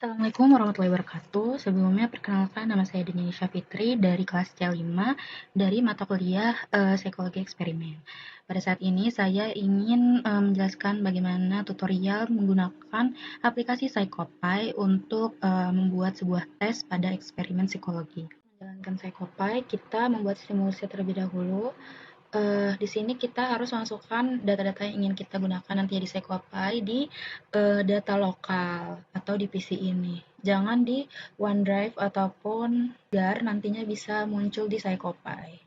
Assalamualaikum warahmatullahi wabarakatuh. Sebelumnya perkenalkan, nama saya Deni Syafitri dari kelas C5 dari mata kuliah Psikologi Eksperimen. Pada saat ini saya ingin menjelaskan bagaimana tutorial menggunakan aplikasi PsychoPy untuk membuat sebuah tes pada eksperimen psikologi. Menjalankan PsychoPy, kita membuat stimulusnya terlebih dahulu. Di sini kita harus masukkan data-data yang ingin kita gunakan nanti di PsychoPy di data lokal atau di PC ini. Jangan di OneDrive ataupun biar nantinya bisa muncul di PsychoPy.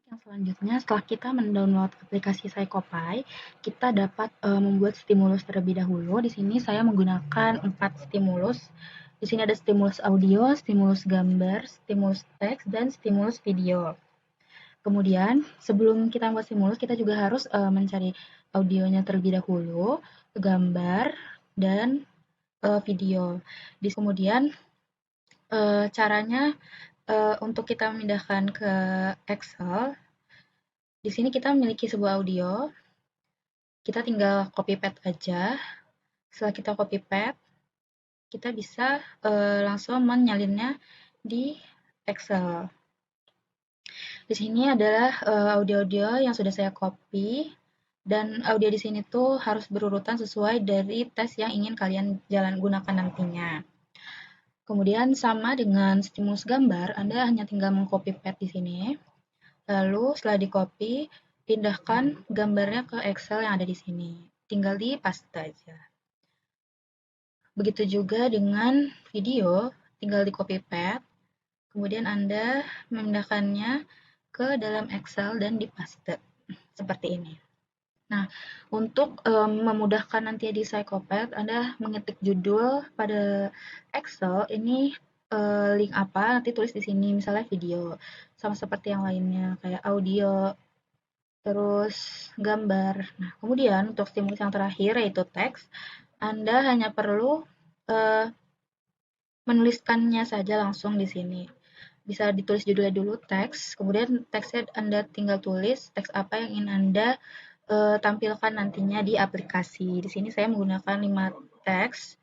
Yang selanjutnya, setelah kita mendownload aplikasi PsychoPy, kita dapat membuat stimulus terlebih dahulu. Di sini saya menggunakan 4 stimulus. Di sini ada stimulus audio, stimulus gambar, stimulus teks, dan stimulus video. Kemudian, sebelum kita membuat stimulus, kita juga harus mencari audionya terlebih dahulu, gambar, dan video. Kemudian, caranya untuk kita memindahkan ke Excel, di sini kita memiliki sebuah audio, kita tinggal copy paste aja. Setelah kita copy paste, kita bisa langsung menyalinnya di Excel. Di sini adalah audio-audio yang sudah saya copy, dan audio di sini tuh harus berurutan sesuai dari tes yang ingin kalian gunakan nantinya. Kemudian sama dengan stimulus gambar, Anda hanya tinggal mengcopy paste di sini. Lalu setelah di copy, pindahkan gambarnya ke Excel yang ada di sini. Tinggal di paste aja. Begitu juga dengan video, tinggal di copy paste. Kemudian Anda memindahkannya ke dalam Excel dan dipaste seperti ini. Nah, untuk memudahkan nanti di PsychoPy, Anda mengetik judul pada Excel ini link apa, nanti tulis di sini, misalnya video, sama seperti yang lainnya kayak audio, terus gambar. Nah, kemudian untuk stimulus yang terakhir yaitu teks, Anda hanya perlu menuliskannya saja langsung di sini. Bisa ditulis judulnya dulu teks, kemudian teksnya Anda tinggal tulis teks apa yang ingin Anda tampilkan nantinya di aplikasi. Di sini saya menggunakan 5 teks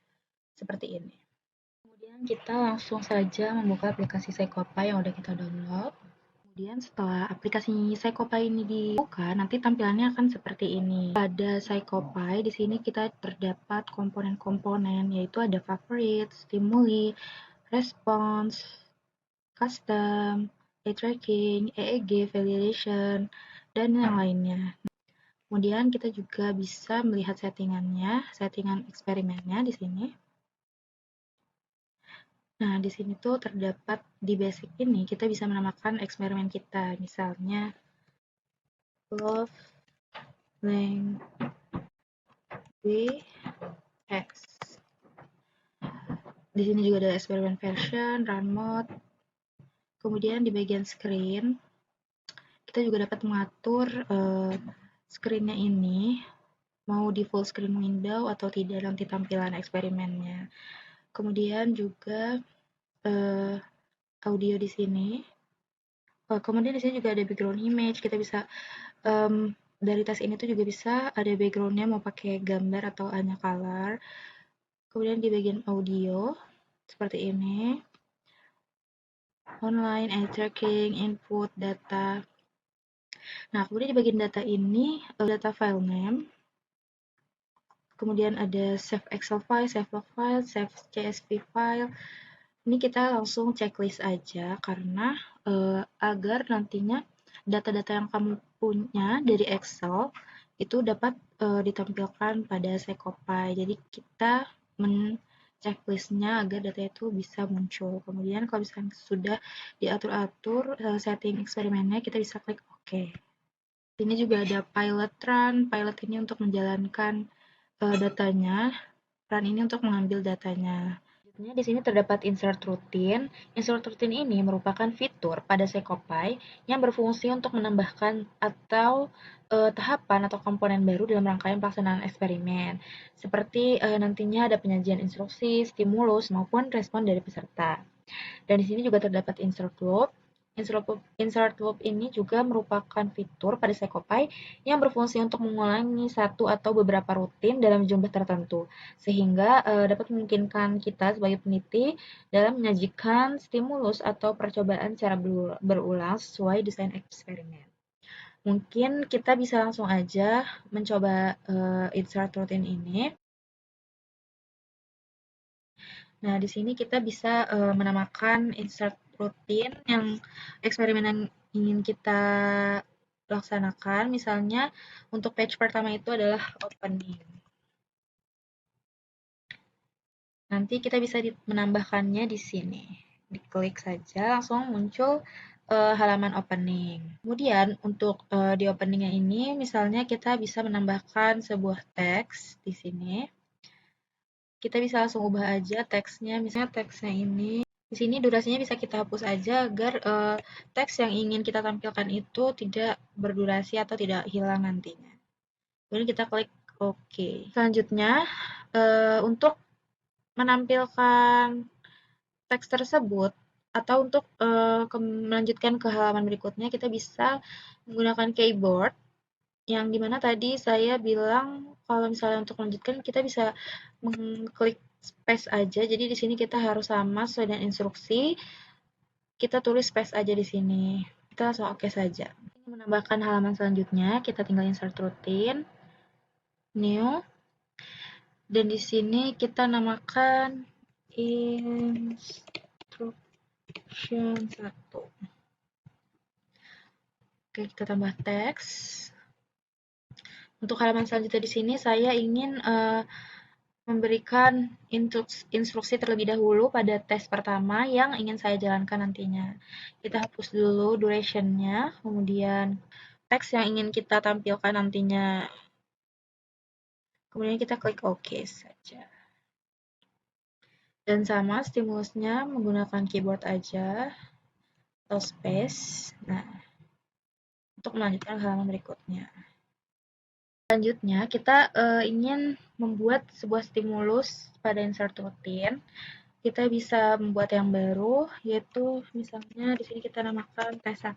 seperti ini. Kemudian kita langsung saja membuka aplikasi PsychoPy yang udah kita download. Kemudian setelah aplikasi PsychoPy ini dibuka, nanti tampilannya akan seperti ini. Pada PsychoPy di sini kita terdapat komponen-komponen, yaitu ada favorite, stimuli, response, custom, eye tracking, EEG, validation, dan yang lainnya. Kemudian kita juga bisa melihat settingannya, settingan eksperimennya di sini. Nah, di sini tuh terdapat di basic ini kita bisa menamakan eksperimen kita, misalnya love language X. Di sini juga ada eksperimen version, run mode. Kemudian di bagian screen kita juga dapat mengatur screen-nya ini mau di full screen window atau tidak nanti tampilan eksperimennya. Kemudian juga audio di sini. Kemudian di sini juga ada background image. Kita bisa dari tes ini tuh juga bisa ada backgroundnya mau pakai gambar atau hanya color. Kemudian di bagian audio seperti ini. Online, eye tracking, input, data. Nah, kemudian di bagian data ini data file name. Kemudian ada save Excel file, save log file, save CSV file. Ini kita langsung checklist aja karena agar nantinya data-data yang kamu punya dari Excel itu dapat ditampilkan pada PsychoPy. Jadi kita checklistnya agar data itu bisa muncul. Kemudian kalau misalnya sudah diatur-atur setting eksperimennya, kita bisa klik OK. Ini juga ada pilot run. Pilot ini untuk menjalankan datanya, run ini untuk mengambil datanya. Selanjutnya di sini terdapat insert routine. Insert routine ini merupakan fitur pada PsychoPy yang berfungsi untuk menambahkan atau tahapan atau komponen baru dalam rangkaian pelaksanaan eksperimen. Seperti nantinya ada penyajian instruksi, stimulus, maupun respon dari peserta. Dan di sini juga terdapat insert loop. Insert loop ini juga merupakan fitur pada Sekopai yang berfungsi untuk mengulangi satu atau beberapa rutin dalam jumlah tertentu, sehingga dapat memungkinkan kita sebagai peneliti dalam menyajikan stimulus atau percobaan secara berulang sesuai desain eksperimen. Mungkin kita bisa langsung aja mencoba insert routine ini. Nah, di sini kita bisa menamakan insert routine yang eksperimen yang ingin kita laksanakan. Misalnya untuk page pertama itu adalah opening. Nanti kita bisa menambahkannya di sini. Diklik saja langsung muncul halaman opening. Kemudian untuk di openingnya ini misalnya kita bisa menambahkan sebuah teks di sini. Kita bisa langsung ubah aja teksnya, misalnya teksnya ini. Di sini durasinya bisa kita hapus aja agar teks yang ingin kita tampilkan itu tidak berdurasi atau tidak hilang nantinya. Kemudian kita klik OK. Selanjutnya, untuk menampilkan teks tersebut atau untuk melanjutkan ke halaman berikutnya, kita bisa menggunakan keyboard yang dimana tadi saya bilang kalau misalnya untuk melanjutkan kita bisa mengklik space aja. Jadi di sini kita harus sama sesuai dengan instruksi. Kita tulis space aja di sini. Kita langsung oke saja. Menambahkan halaman selanjutnya, kita tinggal insert routine, new, dan di sini kita namakan instruction 1. Oke, kita tambah teks. Untuk halaman selanjutnya di sini saya ingin memberikan instruksi terlebih dahulu pada tes pertama yang ingin saya jalankan nantinya. Kita hapus dulu duration-nya, kemudian teks yang ingin kita tampilkan nantinya. Kemudian kita klik OK saja. Dan sama stimulusnya menggunakan keyboard aja atau space. Nah, untuk melanjutkan halaman berikutnya. Selanjutnya, kita ingin membuat sebuah stimulus pada insert routine. Kita bisa membuat yang baru, yaitu misalnya di sini kita namakan tes 1.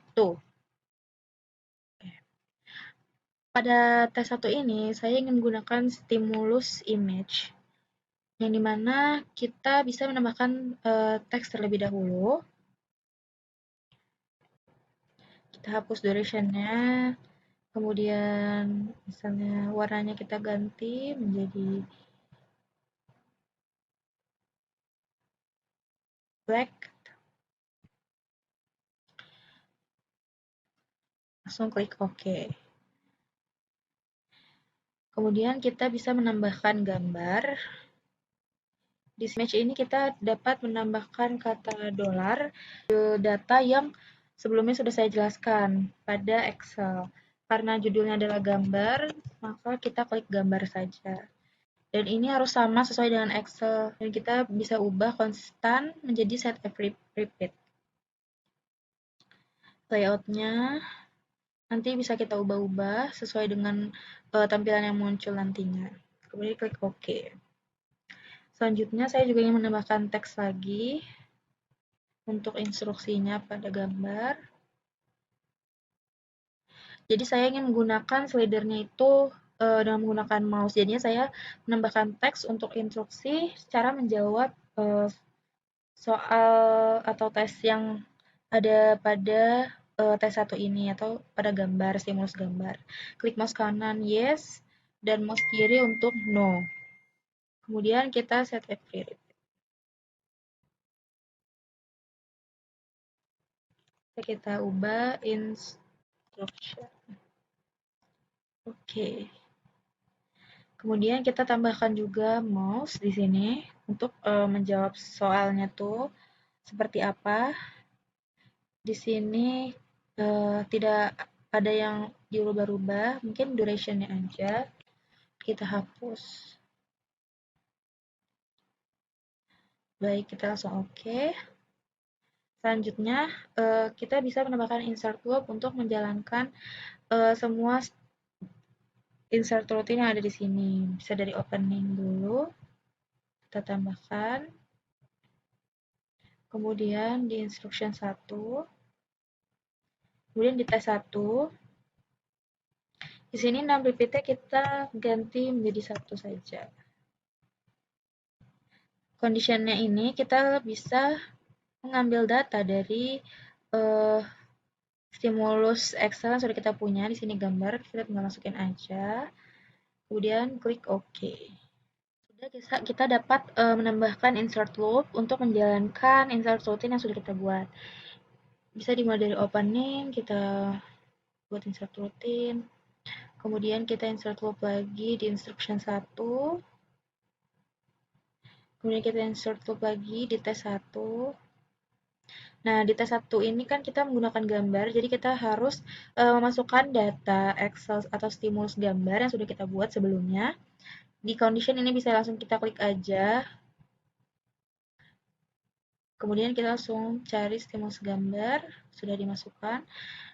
Pada tes 1 ini, saya ingin menggunakan stimulus image, yang dimana kita bisa menambahkan teks terlebih dahulu. Kita hapus duration-nya, kemudian misalnya warnanya kita ganti menjadi black. Langsung klik OK. Kemudian kita bisa menambahkan gambar. Di image ini kita dapat menambahkan kata dolar, data yang sebelumnya sudah saya jelaskan pada Excel. Karena judulnya adalah gambar, maka kita klik gambar saja. Dan ini harus sama sesuai dengan Excel. Dan kita bisa ubah konstan menjadi set every repeat. Layoutnya nanti bisa kita ubah-ubah sesuai dengan tampilan yang muncul nantinya. Kemudian klik OK. Selanjutnya saya juga ingin menambahkan teks lagi untuk instruksinya pada gambar. Jadi saya ingin menggunakan slidernya itu dengan menggunakan mouse. Jadinya saya menambahkan teks untuk instruksi cara menjawab soal atau tes yang ada pada tes 1 ini atau pada gambar, stimulus gambar. Klik mouse kanan yes dan mouse kiri untuk no. Kemudian kita set every repeat. Kita ubah instruction. Oke. Kemudian kita tambahkan juga mouse di sini untuk menjawab soalnya tuh seperti apa. Di sini tidak ada yang dirubah-rubah, mungkin durationnya aja kita hapus. Baik, kita langsung oke. Selanjutnya kita bisa menambahkan insert loop untuk menjalankan semua insert routine yang ada di sini. Bisa dari opening dulu, kita tambahkan. Kemudian di instruction 1, Kemudian di tes 1, di sini 6 repeatnya kita ganti menjadi 1 saja. Conditionnya ini kita bisa mengambil data dari stimulus Excel yang sudah kita punya. Di sini gambar, kita tinggal masukin aja. Kemudian klik OK. Sudah kita dapat menambahkan insert loop untuk menjalankan insert routine yang sudah kita buat. Bisa dimulai dari opening, kita buat insert routine. Kemudian kita insert loop lagi di instruction 1. Kemudian kita insert loop lagi di tes 1. Nah, di tes 1 ini kan kita menggunakan gambar, jadi kita harus memasukkan data Excel atau stimulus gambar yang sudah kita buat sebelumnya. Di condition ini bisa langsung kita klik aja. Kemudian kita langsung cari stimulus gambar, sudah dimasukkan.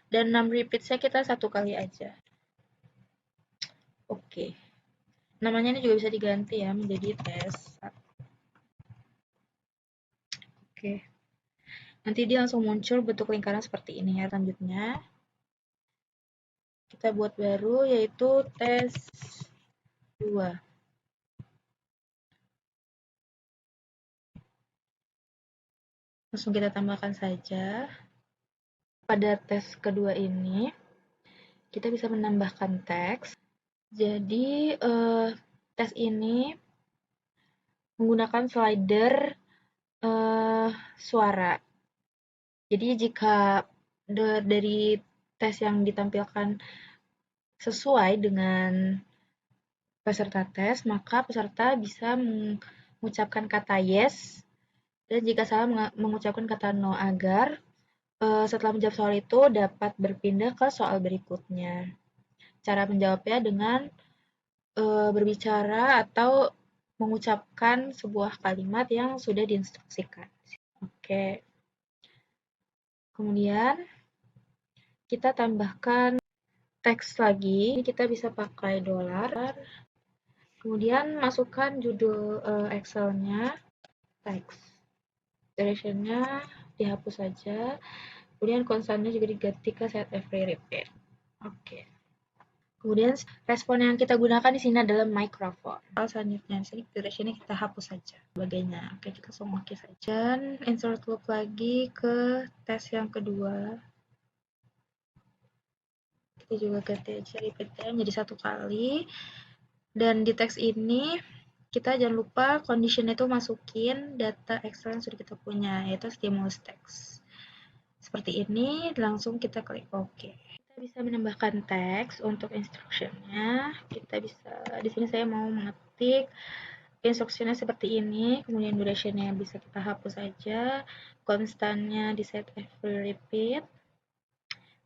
Dan 6 repeats-nya kita 1 kali aja. Oke. Namanya ini juga bisa diganti ya menjadi tes 1. Oke. Nanti dia langsung muncul bentuk lingkaran seperti ini ya. Selanjutnya, kita buat baru yaitu tes 2. Langsung kita tambahkan saja. Pada tes kedua ini, kita bisa menambahkan teks. Jadi, tes ini menggunakan slider suara. Jadi, jika dari tes yang ditampilkan sesuai dengan peserta tes, maka peserta bisa mengucapkan kata yes, dan jika salah mengucapkan kata no agar setelah menjawab soal itu dapat berpindah ke soal berikutnya. Cara menjawabnya dengan berbicara atau mengucapkan sebuah kalimat yang sudah diinstruksikan. Oke. Kemudian kita tambahkan teks lagi. Kita bisa pakai $. Kemudian masukkan judul Excel-nya, teks. Duration-nya dihapus saja. Kemudian konstannya juga diganti ke set every repeat. Oke. Kemudian respon yang kita gunakan di sini adalah microphone. Selanjutnya di sini duration-nya kita hapus saja sebagainya. Oke, kita langsung oke saja. Dan insert loop lagi ke tes yang kedua. Kita juga ganti aja repeat-nya menjadi 1 kali. Dan di teks ini kita jangan lupa condition itu masukin data Excel yang sudah kita punya, yaitu stimulus text. Seperti ini, langsung kita klik OK. Kita bisa menambahkan teks untuk instruction-nya. Kita bisa, di sini saya mau mengetik instruction-nya seperti ini, kemudian duration-nya bisa kita hapus saja, konstannya di set every repeat,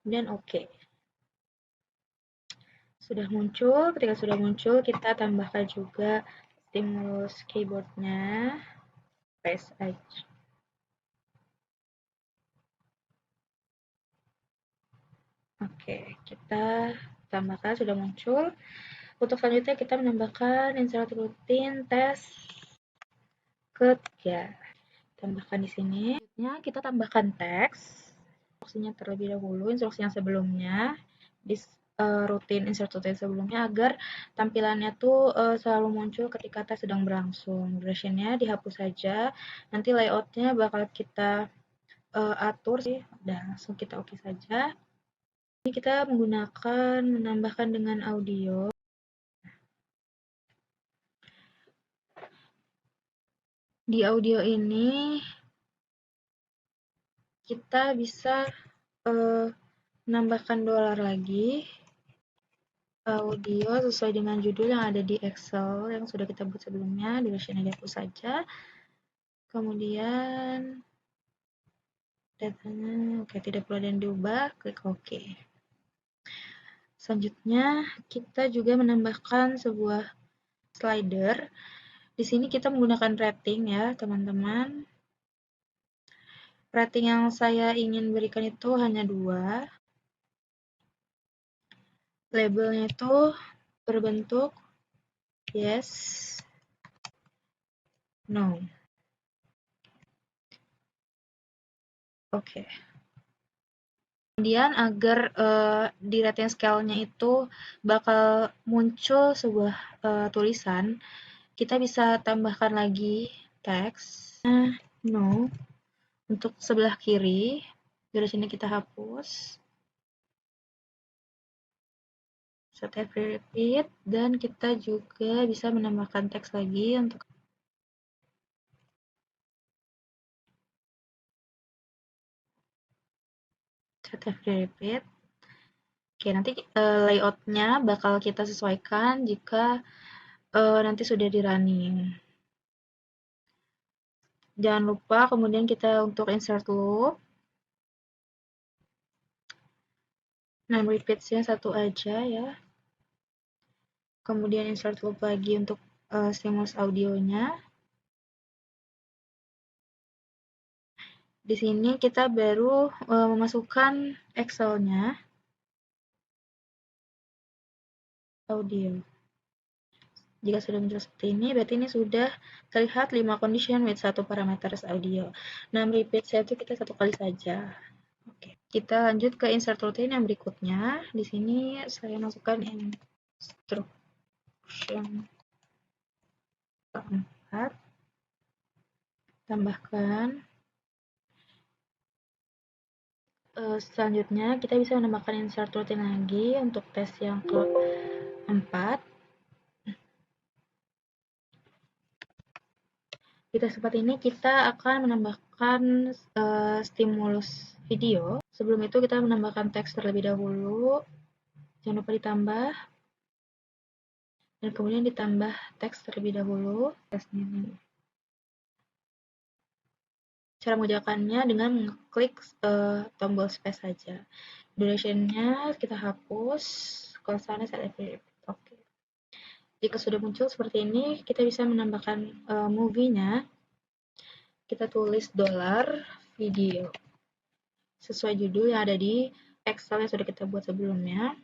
kemudian OK. Sudah muncul, ketika sudah muncul kita tambahkan juga stimulus keyboard-nya, press aja. Oke, kita tambahkan, sudah muncul. Untuk selanjutnya kita menambahkan insert routine tes ketiga. Tambahkan di sini. Selanjutnya kita tambahkan teks. Instruksinya terlebih dahulu, instruksi yang sebelumnya di insert routine sebelumnya agar tampilannya tuh selalu muncul ketika tes sedang berlangsung. Duration-nya dihapus saja. Nanti layout-nya bakal kita atur sih. Udah, langsung kita oke saja. Ini kita menambahkan dengan audio. Di audio ini kita bisa menambahkan $. Lagi audio sesuai dengan judul yang ada di Excel yang sudah kita buat sebelumnya. Duration-nya dihapus saja. Kemudian datanya oke, tidak perlu ada yang diubah, klik OK. Selanjutnya kita juga menambahkan sebuah slider. Di sini kita menggunakan rating ya, teman-teman. Rating yang saya ingin berikan itu hanya 2. Labelnya itu berbentuk yes, no. Oke. Kemudian agar di rating scale-nya itu bakal muncul sebuah tulisan, kita bisa tambahkan lagi teks no untuk sebelah kiri. Dari sini kita hapus. Set every repeat, dan kita juga bisa menambahkan teks lagi untuk set every repeat. Oke, nanti layout-nya bakal kita sesuaikan jika nanti sudah di running. Jangan lupa kemudian kita untuk insert loop. Nah, repeats-nya 1 aja ya. Kemudian insert loop lagi untuk stimulus audionya. Di sini kita baru memasukkan Excel-nya. Audio. Jika sudah muncul seperti ini, berarti ini sudah terlihat 5 condition with 1 parameters audio. Nah, repeat-nya itu kita 1 kali saja. Oke, kita lanjut ke insert routine yang berikutnya. Di sini saya masukkan instruction keempat. Tambahkan. Selanjutnya kita bisa menambahkan insert routine lagi untuk tes yang keempat. Di tes seperti ini kita akan menambahkan stimulus video. Sebelum itu kita menambahkan teks terlebih dahulu. Jangan lupa ditambah. Dan kemudian ditambah teks terlebih dahulu. Teksnya ini. Cara mengerjakannya dengan mengklik tombol space saja. Duration-nya kita hapus. Constantnya set every repeat. Oke. Jika sudah muncul seperti ini, kita bisa menambahkan movie-nya. Kita tulis $video sesuai judul yang ada di Excel yang sudah kita buat sebelumnya.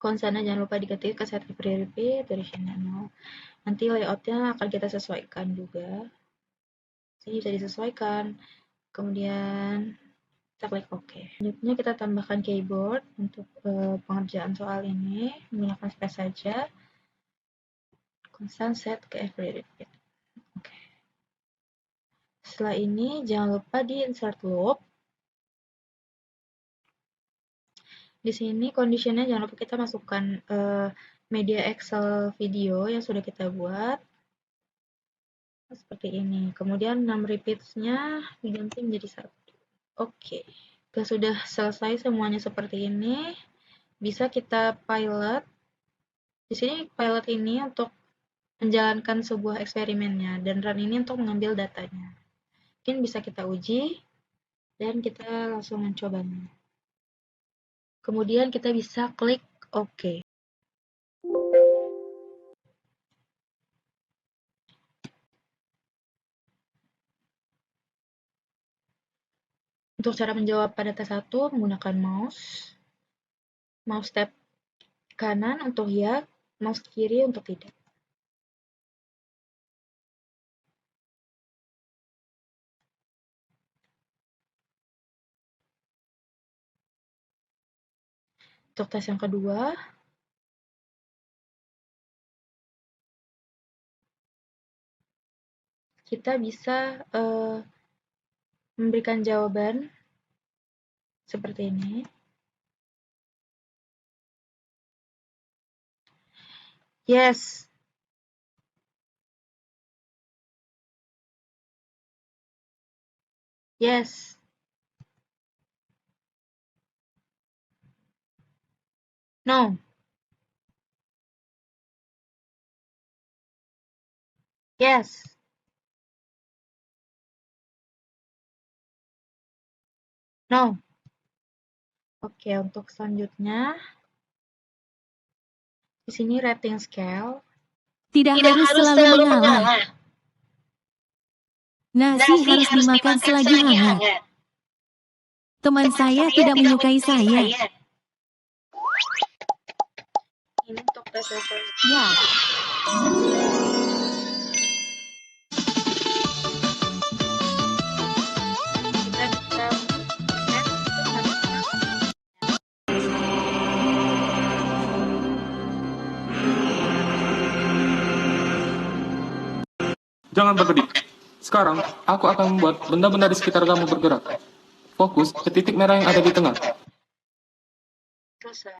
Konstannya jangan lupa diketik ke set every repeat, duration-nya 0. Nanti layout-nya akan kita sesuaikan juga. Sini bisa disesuaikan. Kemudian kita klik OK. Selanjutnya kita tambahkan keyboard untuk pengerjaan soal ini. Menggunakan space saja. Constant set ke every repeat. Oke. Setelah ini jangan lupa di insert loop. Di sini conditionnya jangan lupa kita masukkan media Excel video yang sudah kita buat. Seperti ini. Kemudian 6 repeats-nya diganti menjadi 1. Oke. Jika sudah selesai semuanya seperti ini, bisa kita pilot. Di sini pilot ini untuk menjalankan sebuah eksperimennya, dan run ini untuk mengambil datanya. Mungkin bisa kita uji, dan kita langsung mencobanya. Kemudian kita bisa klik OK. Untuk cara menjawab pada tes 1 menggunakan mouse tab kanan untuk ya, mouse kiri untuk tidak. Untuk tes yang kedua, kita bisa memberikan jawaban seperti ini. Yes. Yes. No. Yes. No. Oke, untuk selanjutnya di sini rating scale. Tidak harus selalu mengalah. Nasi harus dimakan selagi hangat. Teman saya tidak menyukai saya. Ini untuk tes level. Ya. Kita bisa tes Jangan berkedip. Sekarang, aku akan membuat benda-benda di sekitar kamu bergerak. Fokus ke titik merah yang ada di tengah. Selesai.